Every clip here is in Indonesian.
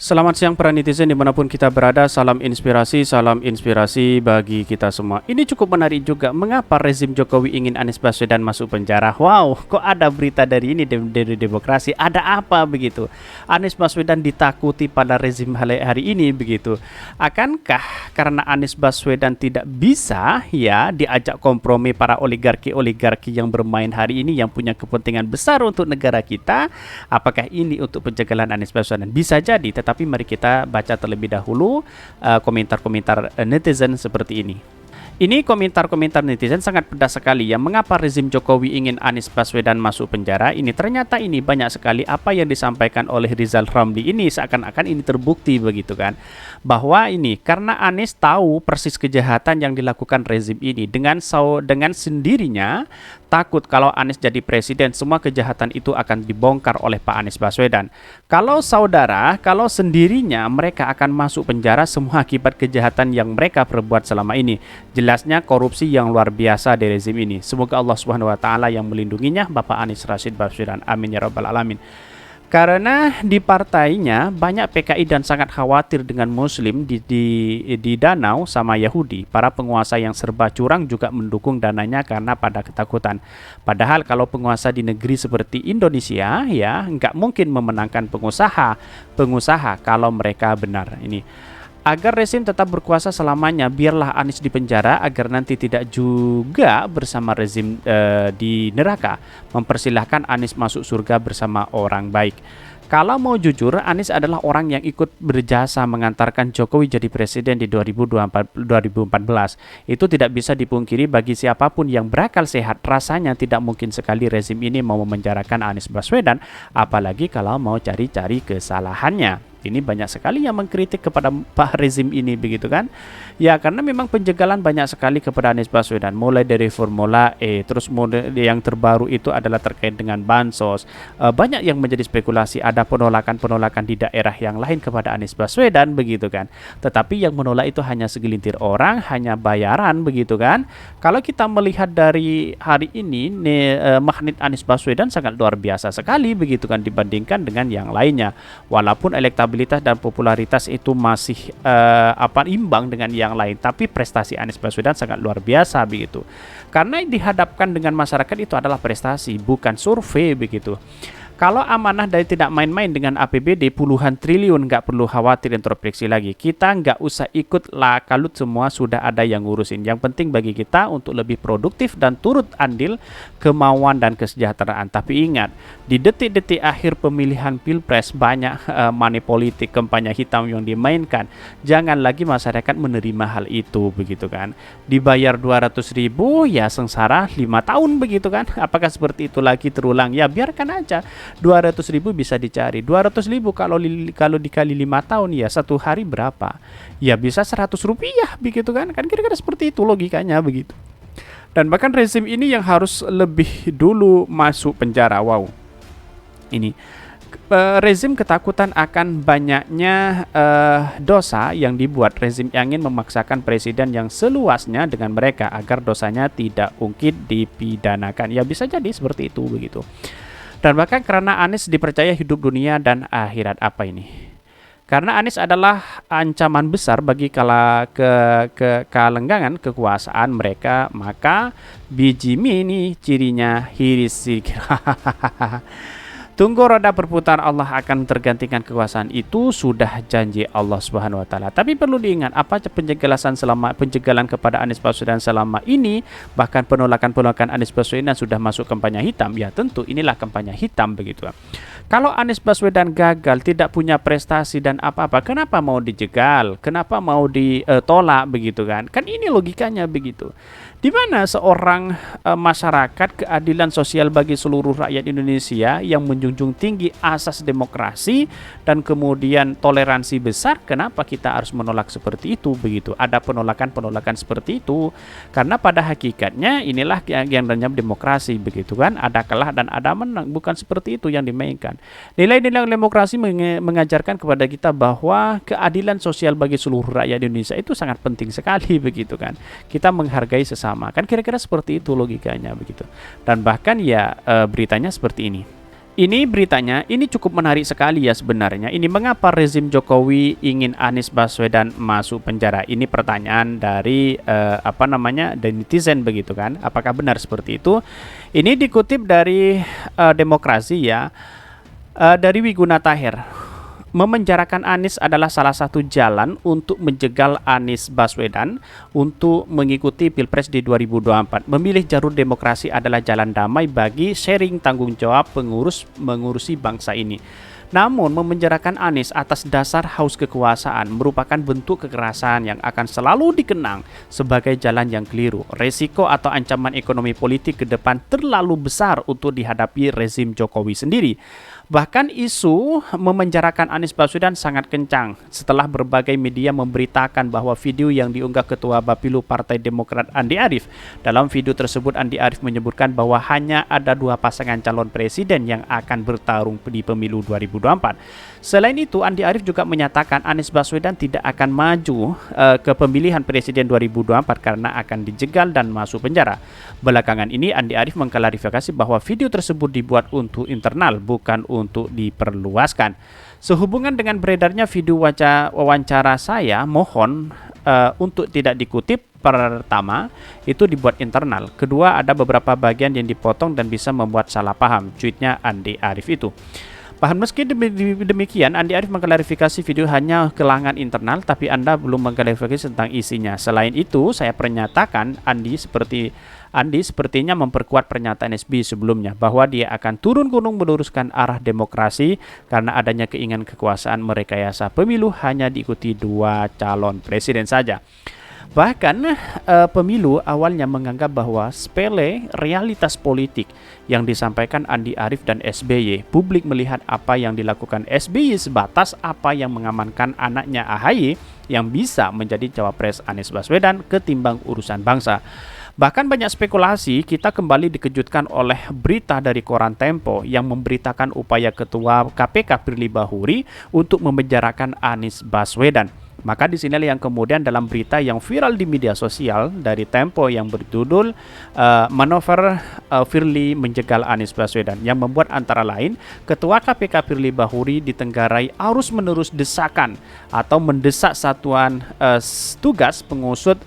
Selamat siang para netizen dimanapun kita berada, salam inspirasi bagi kita semua. Ini cukup menarik juga, mengapa rezim Jokowi ingin Anies Baswedan masuk penjara? Wow, kok ada berita dari ini dari demokrasi, ada apa begitu? Anies Baswedan ditakuti pada rezim hari ini begitu. Akankah karena Anies Baswedan tidak bisa ya diajak kompromi para oligarki-oligarki yang bermain hari ini yang punya kepentingan besar untuk negara kita? Apakah ini untuk penjagalan Anies Baswedan? Bisa jadi, tetapi mari kita baca terlebih dahulu komentar-komentar netizen seperti ini. Ini komentar-komentar netizen sangat pedas sekali ya. Mengapa rezim Jokowi ingin Anies Baswedan masuk penjara? Ini ternyata ini banyak sekali apa yang disampaikan oleh Rizal Ramli ini seakan-akan ini terbukti begitu kan. Bahwa ini karena Anies tahu persis kejahatan yang dilakukan rezim ini dengan sendirinya takut kalau Anies jadi presiden semua kejahatan itu akan dibongkar oleh Pak Anies Baswedan. Kalau sendirinya mereka akan masuk penjara semua akibat kejahatan yang mereka perbuat selama ini. Jelasnya korupsi yang luar biasa di rezim ini. Semoga Allah Subhanahu wa taala yang melindunginya Bapak Anies Rashid Baswedan. Amin ya rabbal alamin. Karena di partainya banyak PKI dan sangat khawatir dengan Muslim di Danau sama Yahudi. Para penguasa yang serba curang juga mendukung dananya karena pada ketakutan. Padahal kalau penguasa di negeri seperti Indonesia ya nggak mungkin memenangkan pengusaha kalau mereka benar ini. Agar rezim tetap berkuasa selamanya, biarlah Anies di penjara agar nanti tidak juga bersama rezim di neraka. Mempersilahkan Anies masuk surga bersama orang baik. Kalau mau jujur, Anies adalah orang yang ikut berjasa mengantarkan Jokowi jadi presiden di 2014. Itu tidak bisa dipungkiri bagi siapapun yang berakal sehat. Rasanya tidak mungkin sekali rezim ini mau memenjarakan Anies Baswedan, apalagi kalau mau cari-cari kesalahannya. Ini banyak sekali yang mengkritik kepada Pak rezim ini begitu kan. Ya karena memang penjagalan banyak sekali kepada Anies Baswedan. Mulai dari Formula E, terus yang terbaru itu adalah terkait dengan bansos. Banyak yang menjadi spekulasi ada penolakan-penolakan di daerah yang lain kepada Anies Baswedan begitu kan. Tetapi yang menolak itu hanya segelintir orang, hanya bayaran begitu kan. Kalau kita melihat dari hari ini magnet Anies Baswedan sangat luar biasa sekali begitu kan dibandingkan dengan yang lainnya. Walaupun elektabilitas dan popularitas itu masih imbang dengan yang lain, tapi prestasi Anies Baswedan sangat luar biasa begitu. Karena dihadapkan dengan masyarakat itu adalah prestasi, bukan survei begitu. Kalau amanah dari tidak main-main dengan APBD puluhan triliun, nggak perlu khawatir introspeksi lagi. Kita nggak usah ikut lah kalau semua sudah ada yang ngurusin. Yang penting bagi kita untuk lebih produktif dan turut andil kemauan dan kesejahteraan. Tapi ingat, di detik-detik akhir pemilihan pilpres banyak money politik, kampanye hitam yang dimainkan. Jangan lagi masyarakat menerima hal itu begitu kan. Dibayar 200.000 ya sengsara 5 tahun begitu kan. Apakah seperti itu lagi terulang? Ya biarkan aja. 200.000 bisa dicari. 200.000 kalau dikali 5 tahun ya satu hari berapa? Ya bisa 100 rupiah begitu kan? Kan kira-kira seperti itu logikanya begitu. Dan bahkan rezim ini yang harus lebih dulu masuk penjara. Wow. Ini rezim ketakutan akan banyaknya dosa yang dibuat. Rezim ingin memaksakan presiden yang seluasnya dengan mereka agar dosanya tidak ungkit dipidanakan. Ya bisa jadi seperti itu begitu. Dan bahkan karena Anies dipercaya hidup dunia dan akhirat. Apa ini? Karena Anies adalah ancaman besar bagi kelenggangan kekuasaan mereka, maka biji mie ini cirinya hiris. Tunggu roda berputar, Allah akan tergantikan kekuasaan itu sudah janji Allah Subhanahu wa taala. Tapi perlu diingat apa penjagalan kepada Anies Baswedan selama ini, bahkan penolakan Anies Baswedan sudah masuk kampanye hitam. Ya tentu inilah kampanye hitam begitu. Kalau Anies Baswedan gagal, tidak punya prestasi dan apa-apa, kenapa mau dijegal? Kenapa mau ditolak begitu kan? Kan ini logikanya begitu. Di mana seorang masyarakat keadilan sosial bagi seluruh rakyat Indonesia yang menjunjung tinggi asas demokrasi dan kemudian toleransi besar, kenapa kita harus menolak seperti itu begitu? Ada penolakan seperti itu karena pada hakikatnya inilah yang namanya demokrasi begitu kan? Ada kalah dan ada menang, bukan seperti itu yang dimainkan. Nilai-nilai demokrasi mengajarkan kepada kita bahwa keadilan sosial bagi seluruh rakyat Indonesia itu sangat penting sekali begitu kan? Kita menghargai sesama. Kan kira-kira seperti itu logikanya begitu. Dan bahkan ya beritanya seperti ini. Ini beritanya, ini cukup menarik sekali ya sebenarnya. Ini mengapa rezim Jokowi ingin Anies Baswedan masuk penjara? Ini pertanyaan dari dari netizen begitu kan? Apakah benar seperti itu? Ini dikutip dari Demokrasi ya, dari Wiguna Tahir. Memenjarakan Anies adalah salah satu jalan untuk menjegal Anies Baswedan untuk mengikuti Pilpres di 2024. Memilih jalur demokrasi adalah jalan damai bagi sharing tanggung jawab pengurus mengurusi bangsa ini. Namun, memenjarakan Anies atas dasar haus kekuasaan merupakan bentuk kekerasan yang akan selalu dikenang sebagai jalan yang keliru. Resiko atau ancaman ekonomi politik ke depan terlalu besar untuk dihadapi rezim Jokowi sendiri. Bahkan isu memenjarakan Anies Baswedan sangat kencang setelah berbagai media memberitakan bahwa video yang diunggah Ketua Bapilu Partai Demokrat Andi Arief. Dalam video tersebut Andi Arief menyebutkan bahwa hanya ada 2 pasangan calon presiden yang akan bertarung di pemilu 2024. Selain itu, Andi Arief juga menyatakan Anies Baswedan tidak akan maju ke pemilihan presiden 2024 karena akan dijegal dan masuk penjara. Belakangan ini Andi Arief mengklarifikasi bahwa video tersebut dibuat untuk internal, bukan untuk diperluaskan. Sehubungan dengan beredarnya video wawancara saya, mohon untuk tidak dikutip. Pertama, itu dibuat internal. Kedua, ada beberapa bagian yang dipotong dan bisa membuat salah paham. Tweetnya Andi Arief itu. Meski demikian, Andi Arief mengklarifikasi video hanya kelangan internal, tapi Anda belum mengklarifikasi tentang isinya. Selain itu, saya pernyatakan Andi sepertinya memperkuat pernyataan SBY sebelumnya bahwa dia akan turun gunung meluruskan arah demokrasi karena adanya keinginan kekuasaan merekayasa pemilu hanya diikuti 2 calon presiden saja. Bahkan pemilu awalnya menganggap bahwa sepele realitas politik yang disampaikan Andi Arief dan SBY. Publik melihat apa yang dilakukan SBY sebatas apa yang mengamankan anaknya AHY yang bisa menjadi cawapres Anies Baswedan ketimbang urusan bangsa. Bahkan banyak spekulasi, kita kembali dikejutkan oleh berita dari koran Tempo yang memberitakan upaya Ketua KPK Firly Bahuri untuk memenjarakan Anies Baswedan. Maka di sini yang kemudian dalam berita yang viral di media sosial dari Tempo yang berjudul Manuver Firly menjegal Anies Baswedan, yang membuat antara lain Ketua KPK Firly Bahuri ditenggarai arus-menerus desakan atau mendesak satuan tugas pengusut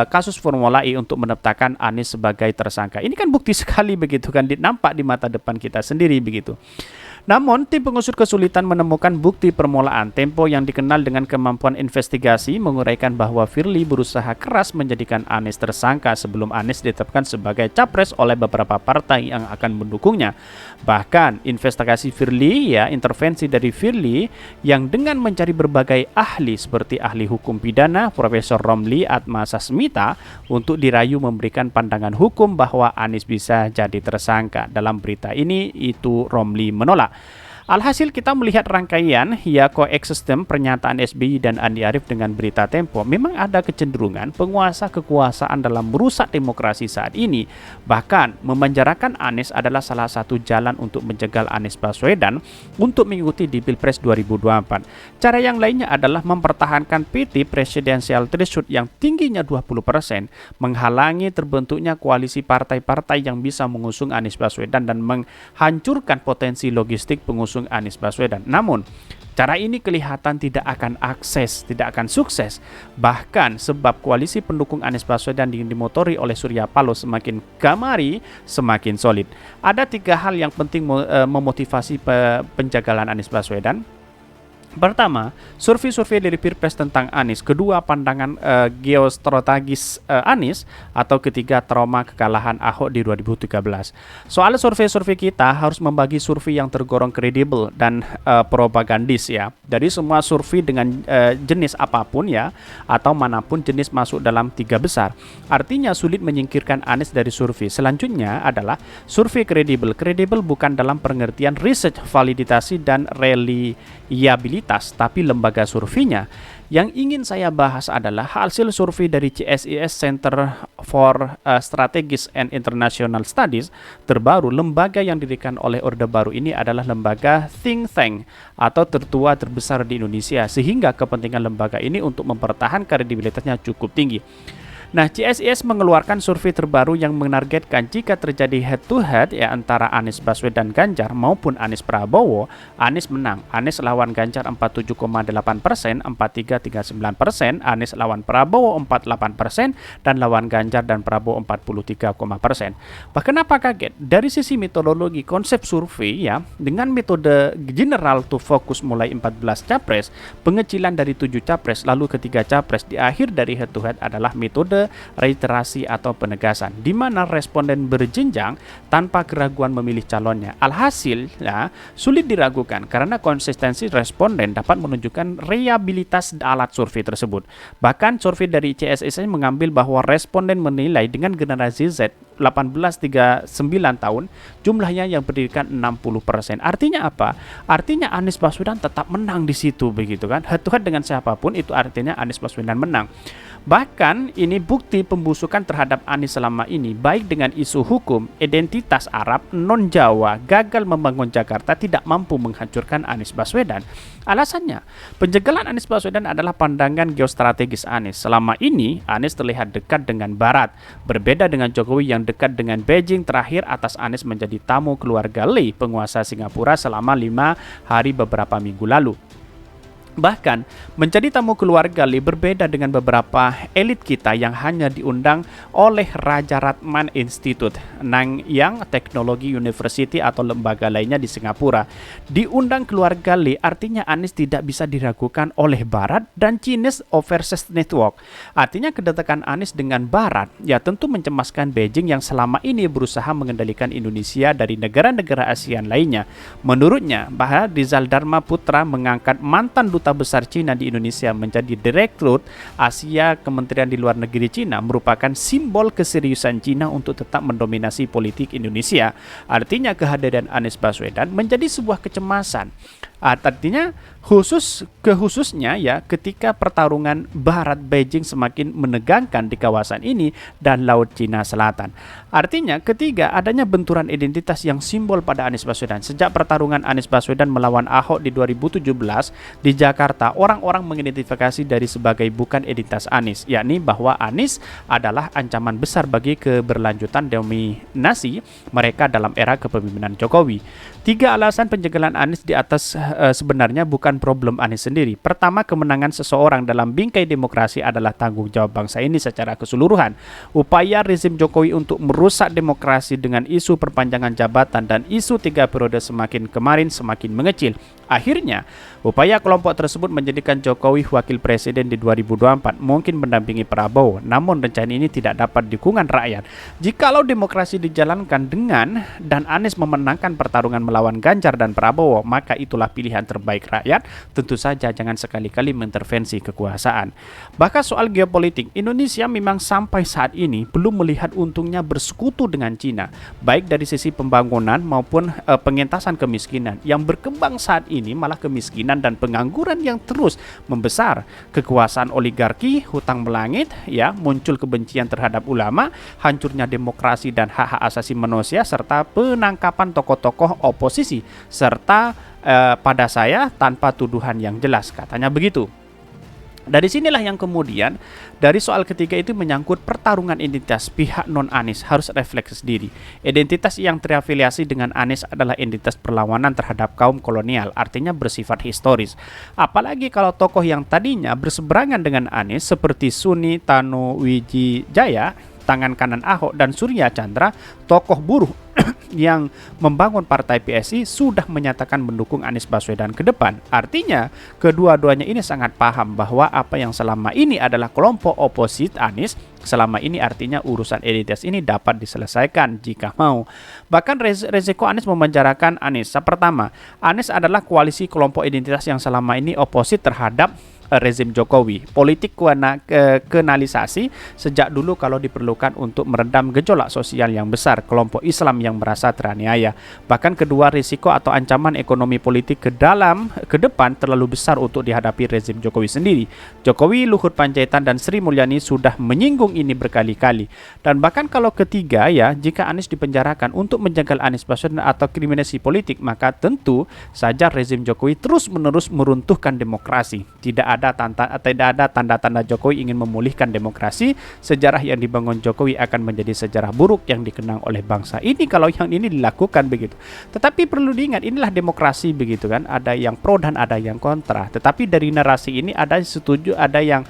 kasus Formula E untuk menetapkan Anies sebagai tersangka. Ini kan bukti sekali begitu kan, nampak di mata depan kita sendiri begitu. Namun, tim pengusut kesulitan menemukan bukti permulaan. Tempo yang dikenal dengan kemampuan investigasi menguraikan bahwa Firly berusaha keras menjadikan Anies tersangka sebelum Anies ditetapkan sebagai capres oleh beberapa partai yang akan mendukungnya. Bahkan, investigasi Firly, intervensi dari Firly yang dengan mencari berbagai ahli seperti ahli hukum pidana, Profesor Romli Atmasasmita, untuk dirayu memberikan pandangan hukum bahwa Anies bisa jadi tersangka. Dalam berita ini, itu Romli menolak. Alhasil kita melihat rangkaian koeksistem pernyataan SBY dan Andi Arief dengan berita Tempo. Memang ada kecenderungan penguasa kekuasaan dalam merusak demokrasi saat ini. Bahkan memenjarakan Anies adalah salah satu jalan untuk menjegal Anies Baswedan untuk mengikuti di Pilpres 2024. Cara yang lainnya adalah mempertahankan PT Presidential Threshold yang tingginya 20%, menghalangi terbentuknya koalisi partai-partai yang bisa mengusung Anies Baswedan dan menghancurkan potensi logistik pengusung Anies Baswedan. Namun, cara ini kelihatan tidak akan sukses. Bahkan sebab koalisi pendukung Anies Baswedan yang dimotori oleh Surya Paloh semakin kamari, semakin solid. Ada 3 hal yang penting memotivasi penjagalan Anies Baswedan. Pertama, survei-survei dari Pilpres tentang Anies. Kedua, pandangan geostrategis Anies. Atau ketiga, trauma kekalahan Ahok di 2013. Soal survei-survei, kita harus membagi survei yang tergolong kredibel dan propagandis ya. Dari semua survei dengan jenis apapun atau manapun jenis masuk dalam 3 besar. Artinya sulit menyingkirkan Anies dari survei. Selanjutnya adalah survei kredibel. Kredibel bukan dalam pengertian research, validasi, dan reliabilitas, tapi lembaga surveinya. Yang ingin saya bahas adalah hasil survei dari CSIS Center for Strategic and International Studies terbaru. Lembaga yang didirikan oleh Orde Baru ini adalah lembaga think tank atau tertua terbesar di Indonesia, sehingga kepentingan lembaga ini untuk mempertahankan kredibilitasnya cukup tinggi. Nah, CSIS mengeluarkan survei terbaru yang menargetkan jika terjadi head to head ya antara Anies Baswedan Ganjar maupun Anies Prabowo, Anies menang. Anies lawan Ganjar 47,8%, 43,39%, Anies lawan Prabowo 48%, dan lawan Ganjar dan Prabowo 43,%. Bahkan apa kaget? Dari sisi metodologi konsep survei ya, dengan metode general to focus mulai 14 capres, pengecilan dari 7 capres, lalu ketiga capres, di akhir dari head to head adalah metode reiterasi atau penegasan, di mana responden berjenjang tanpa keraguan memilih calonnya. Alhasil, ya, sulit diragukan karena konsistensi responden dapat menunjukkan reliabilitas alat survei tersebut. Bahkan survei dari CSIS mengambil bahwa responden menilai dengan generasi Z 18-39 tahun, jumlahnya yang berdirikan 60%. Artinya apa? Artinya Anies Baswedan tetap menang di situ, begitu kan? Head to head dengan siapapun itu artinya Anies Baswedan menang. Bahkan ini bukti pembusukan terhadap Anies selama ini, baik dengan isu hukum, identitas Arab, non-Jawa, gagal membangun Jakarta, tidak mampu menghancurkan Anies Baswedan. Alasannya, penjagalan Anies Baswedan adalah pandangan geostrategis Anies. Selama ini, Anies terlihat dekat dengan Barat, berbeda dengan Jokowi yang dekat dengan Beijing. Terakhir atas Anies menjadi tamu keluarga Lee, penguasa Singapura, selama 5 hari beberapa minggu lalu. Bahkan, menjadi tamu keluarga Lee berbeda dengan beberapa elit kita yang hanya diundang oleh Raja Ratman Institute, Nanyang Technology University atau lembaga lainnya di Singapura. Diundang keluarga Lee artinya Anies tidak bisa diragukan oleh Barat dan Chinese Overseas Network. Artinya kedatangan Anies dengan Barat ya tentu mencemaskan Beijing yang selama ini berusaha mengendalikan Indonesia dari negara-negara ASEAN lainnya. Menurutnya, bahwa Rizal Dharma Putra mengangkat mantan duta besar Cina di Indonesia menjadi Direktur Asia Kementerian di Luar Negeri Cina merupakan simbol keseriusan Cina untuk tetap mendominasi politik Indonesia. Artinya kehadiran Anies Baswedan menjadi sebuah kecemasan. Artinya khususnya ya ketika pertarungan Barat Beijing semakin menegangkan di kawasan ini dan Laut Cina Selatan. Artinya ketiga, adanya benturan identitas yang simbol pada Anies Baswedan. Sejak pertarungan Anies Baswedan melawan Ahok di 2017 di Jakarta, orang-orang mengidentifikasi dari sebagai bukan identitas Anies, yakni bahwa Anies adalah ancaman besar bagi keberlanjutan dominasi mereka dalam era kepemimpinan Jokowi. 3 alasan penjagalan Anies di atas sebenarnya bukan problem Anies sendiri. Pertama, kemenangan seseorang dalam bingkai demokrasi adalah tanggung jawab bangsa ini secara keseluruhan. Upaya rezim Jokowi untuk merusak demokrasi dengan isu perpanjangan jabatan dan isu 3 periode semakin kemarin semakin mengecil. Akhirnya, upaya kelompok tersebut menjadikan Jokowi wakil presiden di 2024, mungkin mendampingi Prabowo. Namun rencana ini tidak dapat dukungan rakyat. Jikalau demokrasi dijalankan dengan dan Anies memenangkan pertarungan melawan Ganjar dan Prabowo, maka itulah pilihan terbaik rakyat. Tentu saja jangan sekali-kali mengintervensi kekuasaan. Bahkan soal geopolitik, Indonesia memang sampai saat ini belum melihat untungnya bersekutu dengan Cina, baik dari sisi pembangunan maupun pengentasan kemiskinan. Yang berkembang saat ini malah kemiskinan dan pengangguran yang terus membesar. Kekuasaan oligarki, hutang melangit, ya, muncul kebencian terhadap ulama, hancurnya demokrasi dan hak-hak asasi manusia, serta penangkapan tokoh-tokoh oposisi, serta pada saya tanpa tuduhan yang jelas, katanya begitu. Dari sinilah yang kemudian dari soal ketiga itu menyangkut pertarungan identitas. Pihak non-Anies harus refleksi diri. Identitas yang terafiliasi dengan Anies adalah identitas perlawanan terhadap kaum kolonial, artinya bersifat historis. Apalagi kalau tokoh yang tadinya berseberangan dengan Anies seperti Suni Tanuwijaya, tangan kanan Ahok, dan Surya Chandra, tokoh buruh yang membangun partai PSI, sudah menyatakan mendukung Anies Baswedan ke depan. Artinya, kedua-duanya ini sangat paham bahwa apa yang selama ini adalah kelompok oposit Anies, selama ini artinya urusan identitas ini dapat diselesaikan jika mau. Bahkan resiko Anies memenjarakan Anies. Pertama, Anies adalah koalisi kelompok identitas yang selama ini oposit terhadap rezim Jokowi. Politik kenalisasi sejak dulu kalau diperlukan untuk meredam gejolak sosial yang besar, kelompok Islam yang merasa teraniaya. Bahkan kedua, risiko atau ancaman ekonomi politik ke depan terlalu besar untuk dihadapi rezim Jokowi sendiri. Jokowi, Luhut Panjaitan, dan Sri Mulyani sudah menyinggung ini berkali-kali. Dan bahkan kalau ketiga ya, jika Anies dipenjarakan untuk menjagal Anies Baswedan atau kriminalisasi politik, maka tentu saja rezim Jokowi terus-menerus meruntuhkan demokrasi. Tidak tidak ada tanda-tanda Jokowi ingin memulihkan demokrasi. Sejarah yang dibangun Jokowi akan menjadi sejarah buruk yang dikenang oleh bangsa ini kalau yang ini dilakukan begitu. Tetapi perlu diingat, inilah demokrasi begitu kan. Ada yang pro dan ada yang kontra. Tetapi dari narasi ini ada setuju, ada yang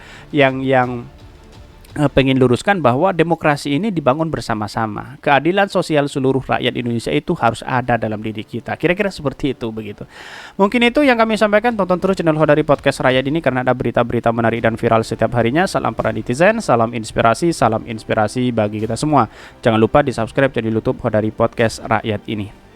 pengen luruskan bahwa demokrasi ini dibangun bersama-sama. Keadilan sosial seluruh rakyat Indonesia itu harus ada dalam diri kita. Kira-kira seperti itu begitu. Mungkin itu yang kami sampaikan. Tonton terus channel Hodari Podcast Rakyat ini karena ada berita-berita menarik dan viral setiap harinya. Salam para netizen, salam inspirasi bagi kita semua. Jangan lupa di-subscribe channel YouTube Hodari Podcast Rakyat ini.